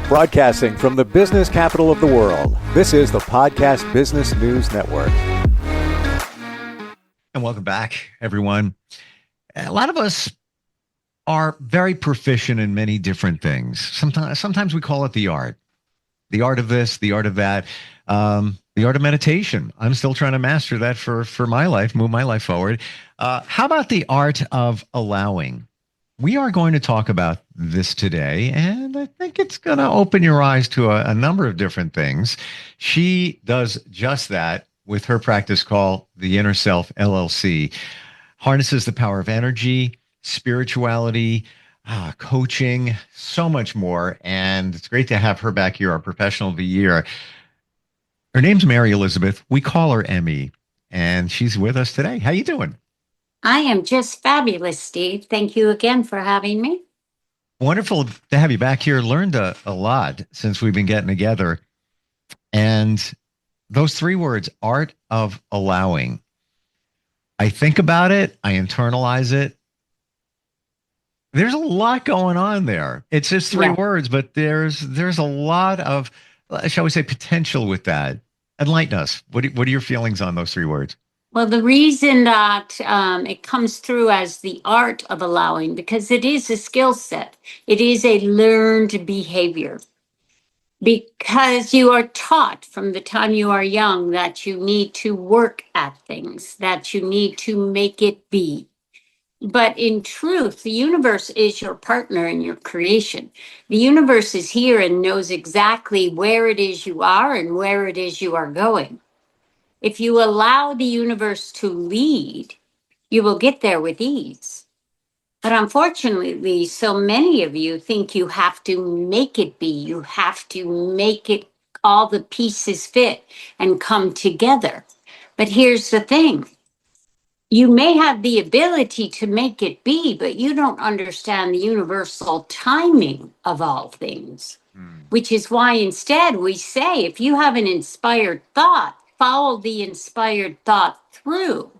Broadcasting from the business capital of the world, this is the Podcast Business News Network. And welcome back, everyone. A lot of us are very proficient in many different things. Sometimes we call it the art of this, the art of that, the art of meditation. I'm still trying to master that for my life, move my life forward. How about the art of allowing? We are going to talk about this today, and I think it's going to open your eyes to a number of different things. She does just that with her practice called the Inner Self LLC. Harnesses the power of energy, spirituality, coaching, so much more. And it's great to have her back here, our professional of the year. Her name's MaryElizabeth. We call her Emmy, and she's with us today. How you doing? I am just fabulous, Steve. Thank you again for having me. Wonderful to have you back here. Learned a lot since we've been getting together. And those three words, art of allowing. I think about it. I internalize it. There's a lot going on there. It's just three words, but there's a lot of, shall we say, potential with that. Enlighten us. What are your feelings on those three words? Well, the reason that it comes through as the art of allowing, because it is a skill set. It is a learned behavior. Because you are taught from the time you are young that you need to work at things, that you need to make it be. But in truth, the universe is your partner in your creation. The universe is here and knows exactly where it is you are and where it is you are going. If you allow the universe to lead, you will get there with ease. But unfortunately, so many of you think you have to make it be. You have to make it all the pieces fit and come together. But here's the thing. You may have the ability to make it be, but you don't understand the universal timing of all things, which is why instead we say, if you have an inspired thought, follow the inspired thought through,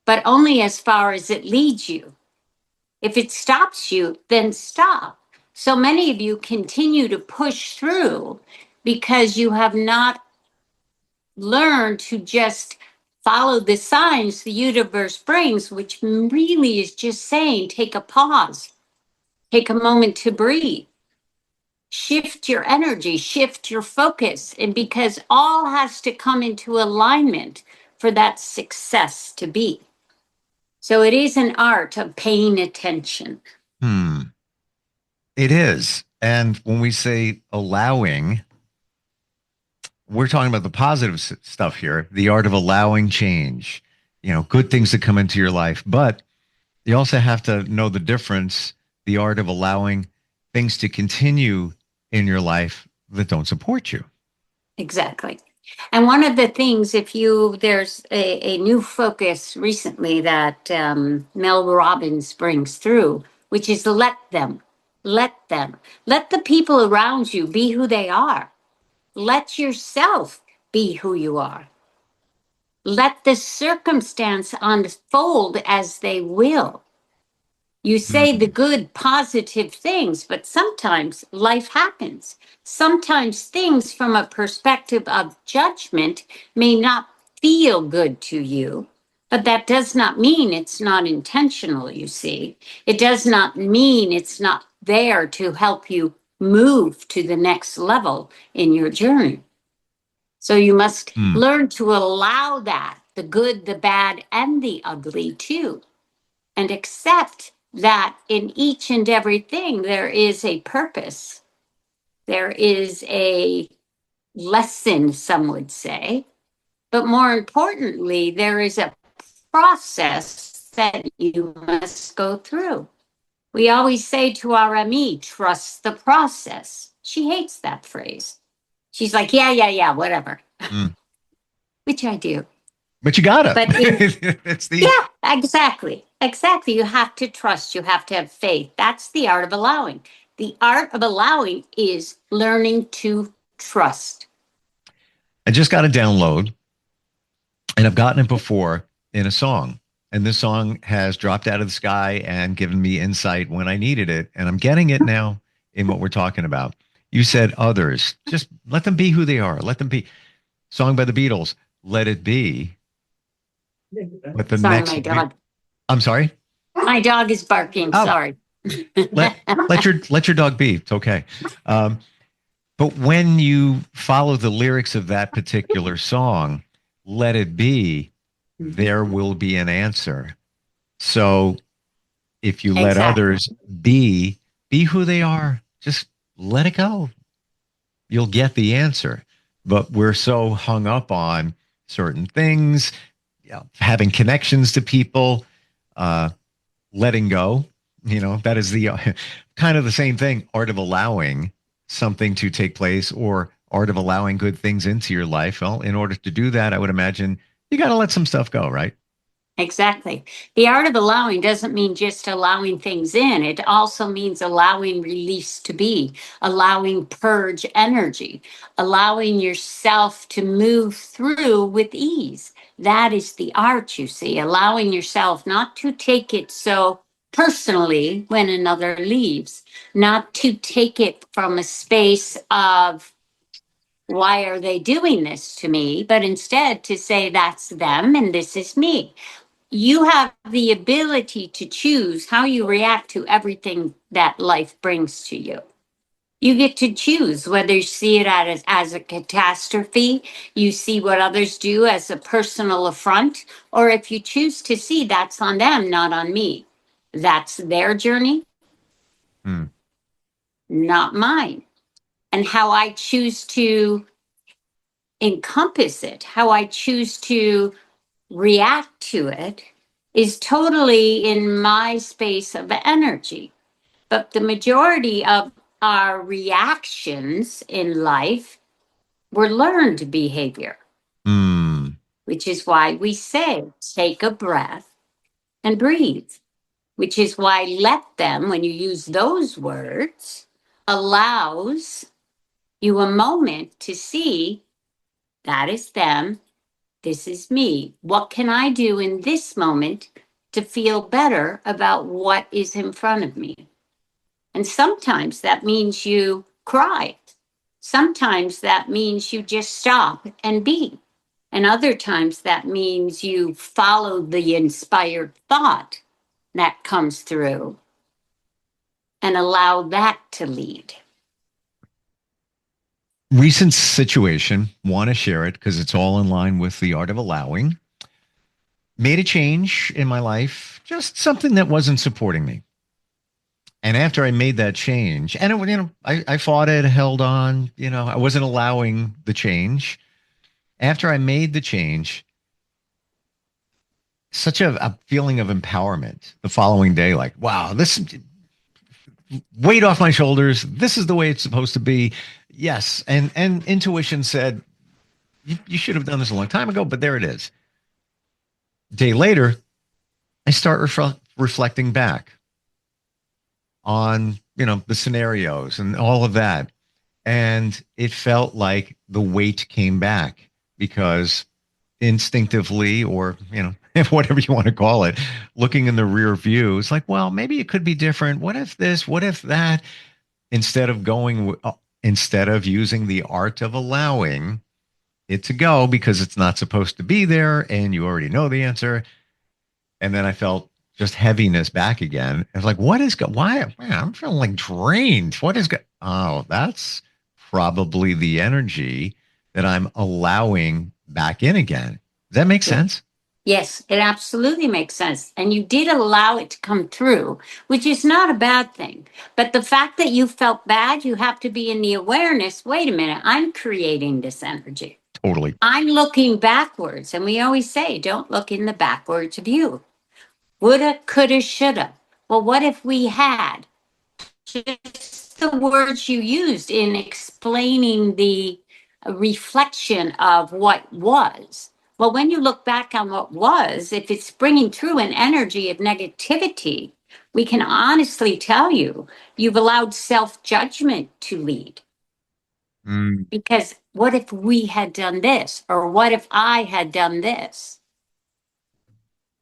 but only as far as it leads you. If it stops you, then stop. So many of you continue to push through because you have not learned to just follow the signs the universe brings, which really is just saying, take a pause, take a moment to breathe. Shift your energy, shift your focus, and because all has to come into alignment for that success to be. So it is an art of paying attention. It is. And when we say allowing, we're talking about the positive stuff here, the art of allowing change, good things to come into your life. But you also have to know the difference, the art of allowing things to continue in your life that don't support you. Exactly. And one of the things, there's a new focus recently that Mel Robbins brings through, which is let them. Let the people around you be who they are. Let yourself be who you are. Let the circumstance unfold as they will. You say the good, positive things, but sometimes life happens. Sometimes things from a perspective of judgment may not feel good to you, but that does not mean it's not intentional, you see. It does not mean it's not there to help you move to the next level in your journey. So you must learn to allow that, the good, the bad, and the ugly too, and accept that in each and everything, there is a purpose. There is a lesson, some would say. But more importantly, there is a process that you must go through. We always say to our Ami, trust the process. She hates that phrase. She's like, yeah, whatever. Which I do. But you gotta. But exactly. You have to trust. You have to have faith. That's the art of allowing. The art of allowing is learning to trust. I just got a download, and I've gotten it before in a song. And this song has dropped out of the sky and given me insight when I needed it. And I'm getting it now in what we're talking about. You said others. Just let them be who they are. Let them be. Song by the Beatles, Let It Be. But the Sorry, next, my dog. I'm sorry. My dog is barking. Oh, Sorry. let your dog be. It's okay. Um, but when you follow the lyrics of that particular song, Let It Be, there will be an answer. So if you let Exactly. others be who they are, just let it go. You'll get the answer. But we're so hung up on certain things, having connections to people, uh, letting go. That is the kind of the same thing, art of allowing something to take place or art of allowing good things into your life. Well, in order to do that, I would imagine you got to let some stuff go, right? Exactly. The art of allowing doesn't mean just allowing things in. It also means allowing release to be, allowing purge energy, allowing yourself to move through with ease. That is the art, you see, allowing yourself not to take it so personally when another leaves, not to take it from a space of, why are they doing this to me? But instead to say, that's them and this is me. You have the ability to choose how you react to everything that life brings to you. You get to choose whether you see it as a catastrophe, you see what others do as a personal affront, or if you choose to see that's on them, not on me. That's their journey, Hmm. not mine. And how I choose to encompass it, how I choose to react to it is totally in my space of energy. But the majority of our reactions in life were learned behavior, Hmm. which is why we say, take a breath and breathe, which is why let them, when you use those words, allows you a moment to see that is them. This is me. What can I do in this moment to feel better about what is in front of me? And sometimes that means you cry. Sometimes that means you just stop and be. And other times that means you follow the inspired thought that comes through and allow that to lead. Recent situation, want to share it because it's all in line with the art of allowing. Made a change in my life, just something that wasn't supporting me. And after I made that change, and I fought it, held on, I wasn't allowing the change. After I made the change, such a feeling of empowerment the following day, like, wow, this weight off my shoulders. This is the way it's supposed to be. Yes. And intuition said, you should have done this a long time ago, but there it is. A day later, I start reflecting back on, the scenarios and all of that. And it felt like the weight came back because instinctively, or, whatever you want to call it, looking in the rear view, it's like, well, maybe it could be different. What if this? What if that? Instead of using the art of allowing it to go because it's not supposed to be there and you already know the answer. And then I felt just heaviness back again. I was like, why? Man, I'm feeling like drained. Oh, that's probably the energy that I'm allowing back in again. Does that make sense? Yes, it absolutely makes sense. And you did allow it to come through, which is not a bad thing. But the fact that you felt bad, you have to be in the awareness. Wait a minute, I'm creating this energy. Totally. I'm looking backwards. And we always say, don't look in the backwards view. Woulda, coulda, shoulda. Well, what if we had just the words you used in explaining the reflection of what was? Well, when you look back on what was, if it's bringing through an energy of negativity, we can honestly tell you, you've allowed self-judgment to lead. Mm. Because what if we had done this? Or what if I had done this?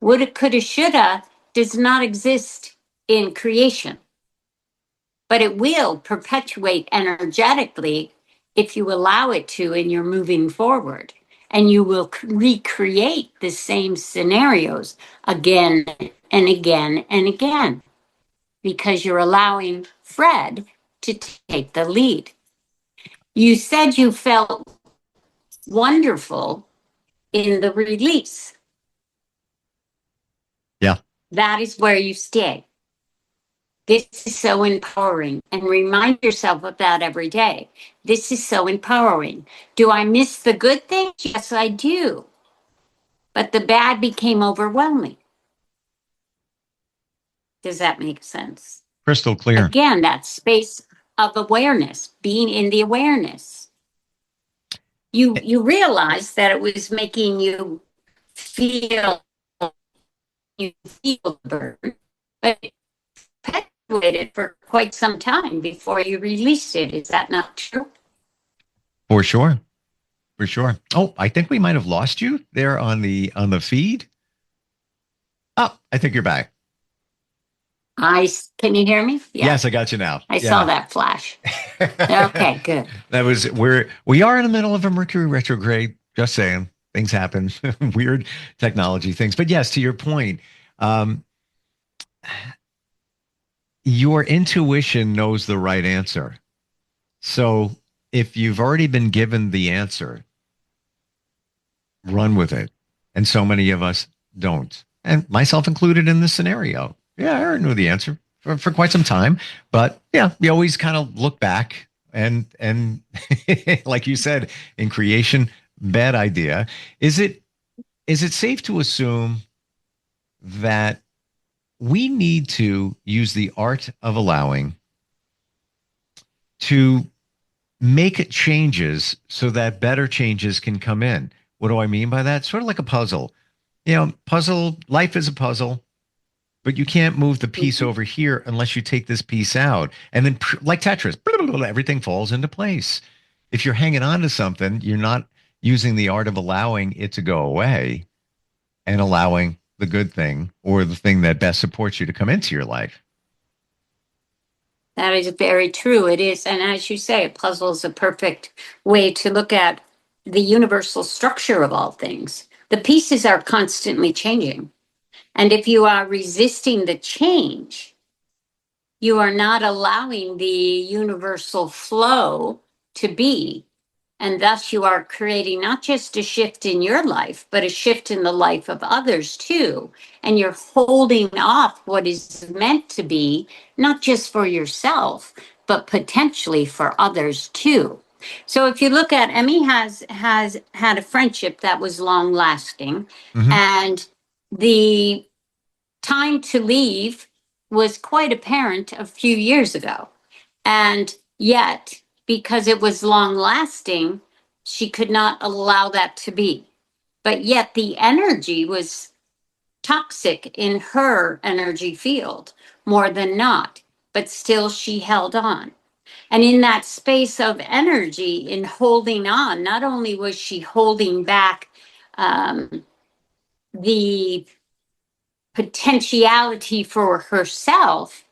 Woulda, coulda, shoulda does not exist in creation. but it will perpetuate energetically if you allow it to and you're moving forward. And you will recreate the same scenarios again and again and again because you're allowing Fred to take the lead. You said you felt wonderful in the release. Yeah. That is where you stay. This is so empowering, and remind yourself of that every day. This is so empowering. Do I miss the good things? Yes, I do. But the bad became overwhelming. Does that make sense? Crystal clear. Again, that space of awareness, being in the awareness. You realize that it was making you feel the burden, but it perpetuated for quite some time before you released it. Is that not true? For sure. For sure. Oh, I think we might have lost you there on the feed. Oh, I think you're back. Can you hear me? Yeah. Yes, I got you now. I saw that flash. Okay, good. We are in the middle of a Mercury retrograde. Just saying, things happen, weird technology things. But yes, to your point, your intuition knows the right answer. So if you've already been given the answer, run with it. And so many of us don't, and myself included in this scenario. Yeah, I already knew the answer for quite some time, but yeah, we always kind of look back and like you said, in creation, bad idea. Is it safe to assume that we need to use the art of allowing to make changes so that better changes can come in? What do I mean by that? Sort of like a puzzle. Life is a puzzle. But you can't move the piece over here unless you take this piece out. And then like Tetris, everything falls into place. If you're hanging on to something, you're not using the art of allowing it to go away and allowing the good thing or the thing that best supports you to come into your life. That is very true. It is. And as you say, a puzzle is a perfect way to look at the universal structure of all things. The pieces are constantly changing. And if you are resisting the change, you are not allowing the universal flow to be. And thus you are creating not just a shift in your life, but a shift in the life of others too. And you're holding off what is meant to be, not just for yourself, but potentially for others too. So if you look at Emmy has had a friendship that was long lasting, and the time to leave was quite apparent a few years ago. And yet, because it was long lasting, she could not allow that to be. But yet the energy was toxic in her energy field more than not. But still she held on. And in that space of energy, in holding on, not only was she holding back the potentiality for herself,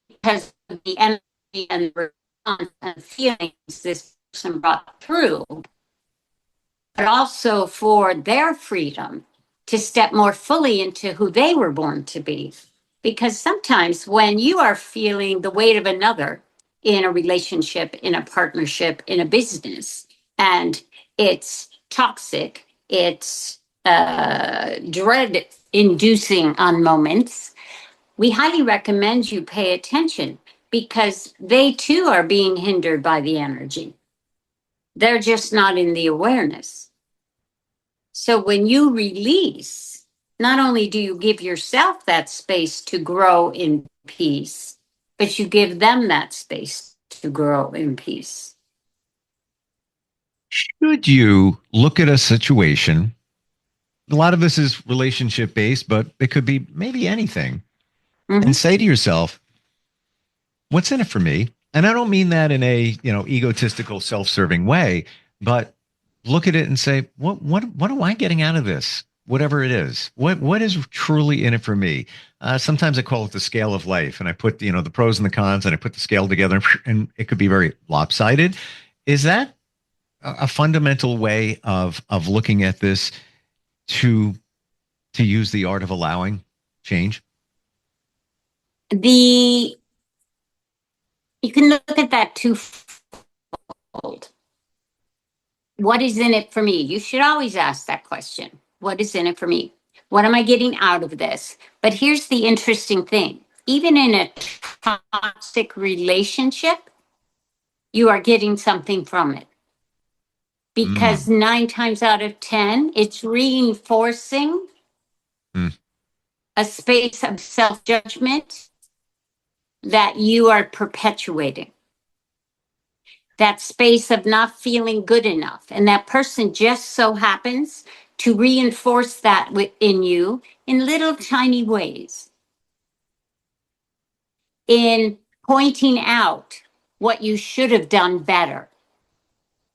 because of the energy and the response and feelings this person brought through, but also for their freedom to step more fully into who they were born to be. Because sometimes when you are feeling the weight of another in a relationship, in a partnership, in a business, and it's toxic, it's dread inducing on moments, we highly recommend you pay attention because they too are being hindered by the energy. They're just not in the awareness. So when you release, not only do you give yourself that space to grow in peace, but you give them that space to grow in peace. Should you look at a situation? A lot of this is relationship based, but it could be maybe anything. And say to yourself, what's in it for me? And I don't mean that in a, egotistical, self-serving way, but look at it and say, what am I getting out of this? whatever it is. What is truly in it for me? Sometimes I call it the scale of life, and I put the pros and the cons, and I put the scale together, and it could be very lopsided. Is that a fundamental way of looking at this to use the art of allowing change? You can look at that twofold. What is in it for me? You should always ask that question. What is in it for me? What am I getting out of this? But here's the interesting thing. Even in a toxic relationship, you are getting something from it. Because 9 times out of 10, it's reinforcing a space of self-judgment that you are perpetuating. That space of not feeling good enough. And that person just so happens to reinforce that within you in little tiny ways. In pointing out what you should have done better.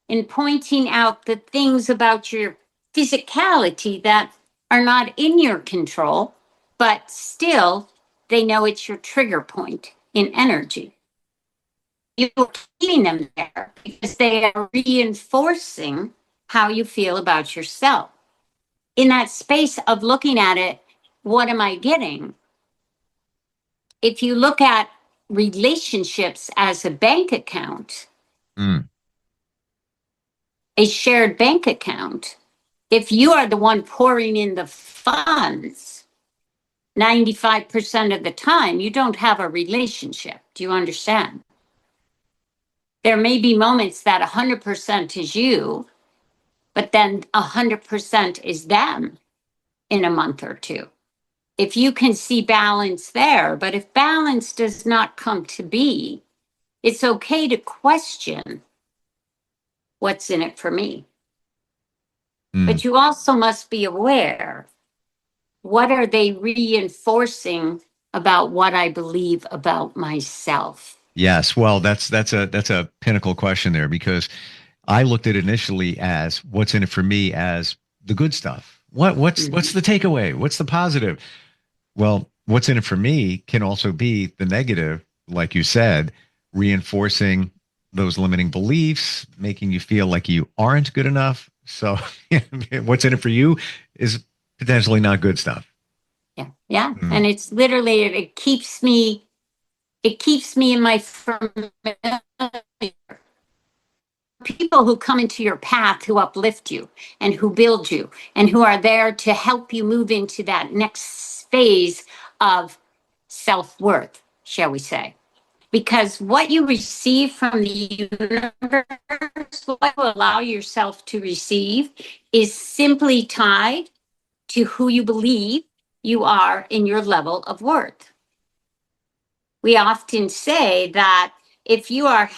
In pointing out the things about your physicality that are not in your control, but still they know it's your trigger point in energy. You're keeping them there because they are reinforcing how you feel about yourself. In that space of looking at it, what am I getting? If you look at relationships as a bank account, a shared bank account, if you are the one pouring in the funds, 95% of the time, you don't have a relationship. Do you understand? There may be moments that 100% is you, but then 100% is them in a month or two. If you can see balance there, but if balance does not come to be, it's okay to question what's in it for me. But you also must be aware, what are they reinforcing about what I believe about myself? Yes. Well, that's a pinnacle question there, because I looked at it initially as what's in it for me as the good stuff. What's the takeaway? What's the positive? Well, what's in it for me can also be the negative, like you said, reinforcing those limiting beliefs, making you feel like you aren't good enough. So what's in it for you is potentially not good stuff. Yeah. And it's literally, it keeps me in my familiar. People who come into your path, who uplift you and who build you and who are there to help you move into that next phase of self-worth, shall we say. Because what you receive from the universe, what you allow yourself to receive, is simply tied to who you believe you are in your level of worth. We often say that if you are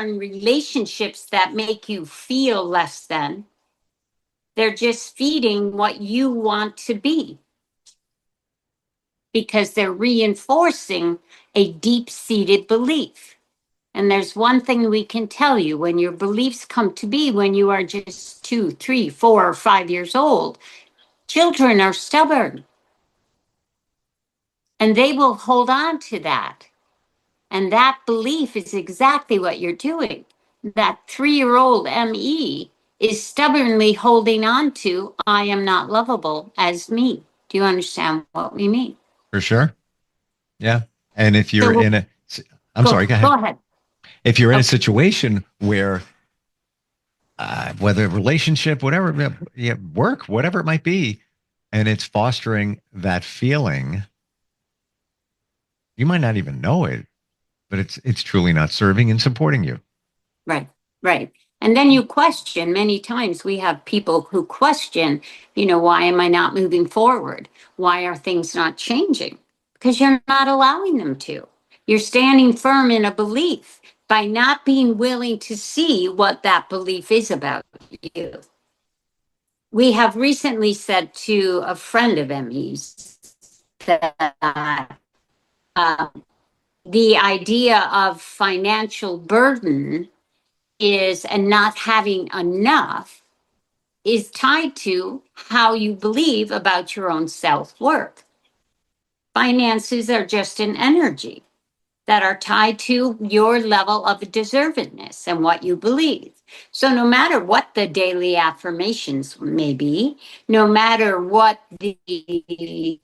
in relationships that make you feel less than, they're just feeding what you want to be, because they're reinforcing a deep-seated belief. And there's one thing we can tell you: when your beliefs come to be when you are just 2, 3, 4, or 5 years old, children are stubborn. And they will hold on to that. And that belief is exactly what you're doing. That 3-year-old ME is stubbornly holding on to, I am not lovable as me. Do you understand what we mean? For sure. Yeah. And if you're So in a, I'm sorry, go ahead. Go ahead. If you're in a situation where, whether relationship, whatever, work, whatever it might be, and it's fostering that feeling, you might not even know it, but it's truly not serving and supporting you. Right. And then you question. Many times we have people who question, why am I not moving forward? Why are things not changing? Because you're not allowing them to. You're standing firm in a belief by not being willing to see what that belief is about you. We have recently said to a friend of Emmy's that the idea of financial burden and not having enough is tied to how you believe about your own self-worth. Finances are just an energy that are tied to your level of deservedness and what you believe. So no matter what the daily affirmations may be, no matter what the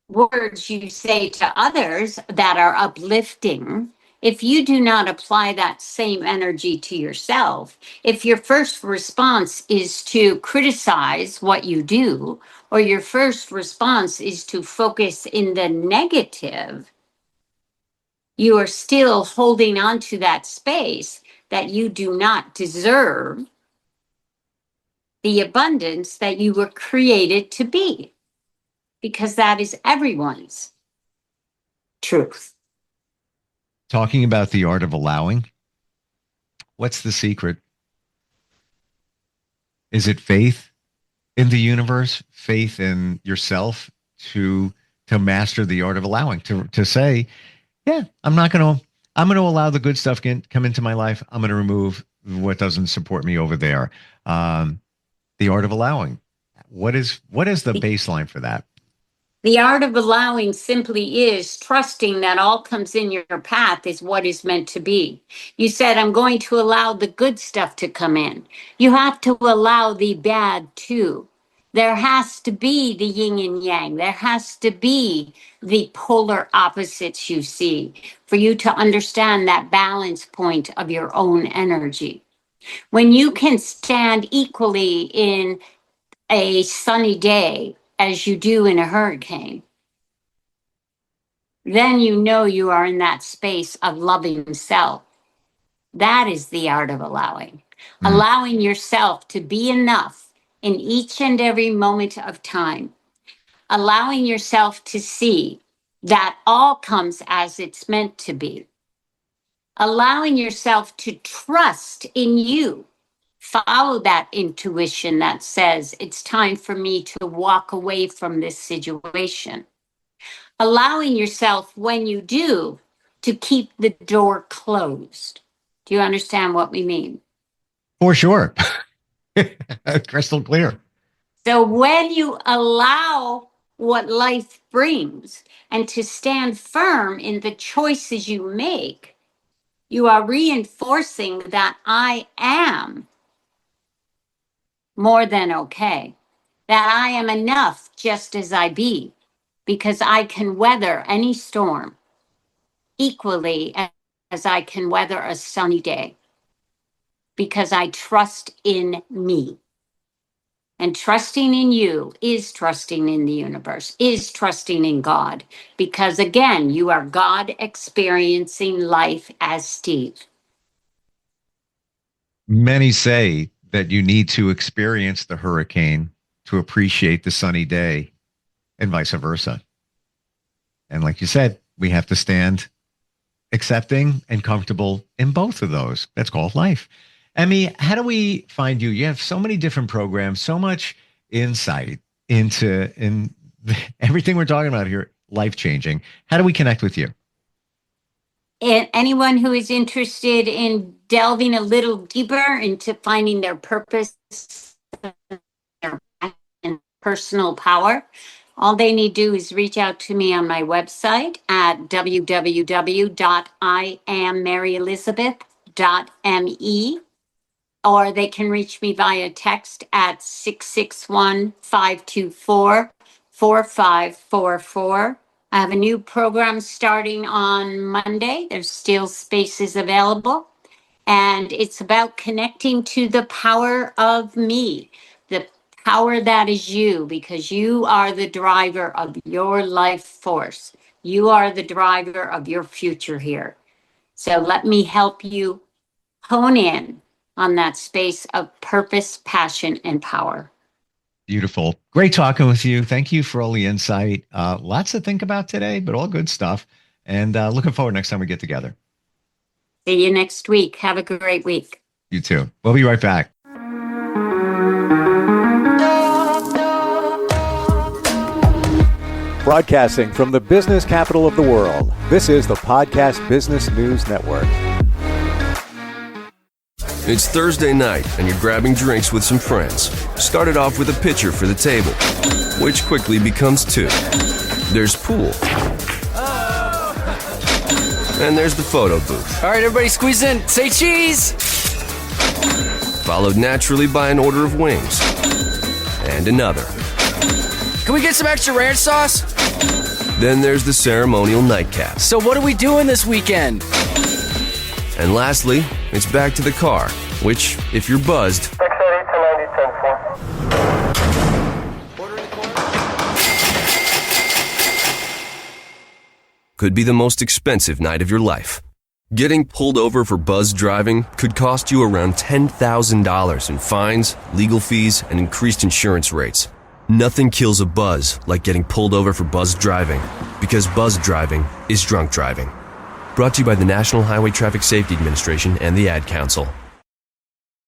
words you say to others that are uplifting, if you do not apply that same energy to yourself, if your first response is to criticize what you do, or your first response is to focus in the negative, you are still holding on to that space that you do not deserve the abundance that you were created to be, because that is everyone's truth. Talking about the art of allowing, what's the secret? Is it faith in the universe, faith in yourself to master the art of allowing, to say, yeah, I'm going to allow the good stuff come into my life. I'm going to remove what doesn't support me over there. The art of allowing. What is the baseline for that? The art of allowing simply is trusting that all comes in your path is what is meant to be. You said, I'm going to allow the good stuff to come in. You have to allow the bad too. There has to be the yin and yang. There has to be the polar opposites you see for you to understand that balance point of your own energy. When you can stand equally in a sunny day as you do in a hurricane, then you know you are in that space of loving self. That is the art of allowing. Allowing yourself to be enough in each and every moment of time. Allowing yourself to see that all comes as it's meant to be. Allowing yourself to trust in you. Follow that intuition that says it's time for me to walk away from this situation. Allowing yourself, when you do, to keep the door closed. Do you understand what we mean? For sure. Crystal clear. So when you allow what life brings and to stand firm in the choices you make, you are reinforcing that I am more than okay, that I am enough just as I be, because I can weather any storm equally as I can weather a sunny day, because I trust in me. And trusting in you is trusting in the universe, is trusting in God, because again, you are God experiencing life as Steve. Many say that you need to experience the hurricane to appreciate the sunny day, and vice versa. And like you said, we have to stand accepting and comfortable in both of those. That's called life. Emmy, how do we find you? You have so many different programs, so much insight into everything we're talking about here, life-changing. How do we connect with you? And anyone who is interested in delving a little deeper into finding their purpose and personal power, all they need to do is reach out to me on my website at www.IamMaryElizabeth.me, or they can reach me via text at 661-524-4544. I have a new program starting on Monday. There's still spaces available. And it's about connecting to the power of me, the power that is you, because you are the driver of your life force. You are the driver of your future here. So let me help you hone in on that space of purpose, passion, and power. Beautiful. Great talking with you. Thank you for all the insight. Lots to think about today, but all good stuff. And looking forward next time we get together. See you next week. Have a great week. You too. We'll be right back. Broadcasting from the business capital of the world, this is the Podcast Business News Network. It's Thursday night and you're grabbing drinks with some friends. Started off with a pitcher for the table, which quickly becomes two. There's pool. And there's the photo booth. All right, everybody squeeze in. Say cheese! Followed naturally by an order of wings. And another. Can we get some extra ranch sauce? Then there's the ceremonial nightcap. So what are we doing this weekend? And lastly, it's back to the car, which, if you're buzzed, could be the most expensive night of your life. Getting pulled over for buzz driving could cost you around $10,000 in fines, legal fees, and increased insurance rates. Nothing kills a buzz like getting pulled over for buzz driving, because buzz driving is drunk driving. Brought to you by the National Highway Traffic Safety Administration and the Ad Council.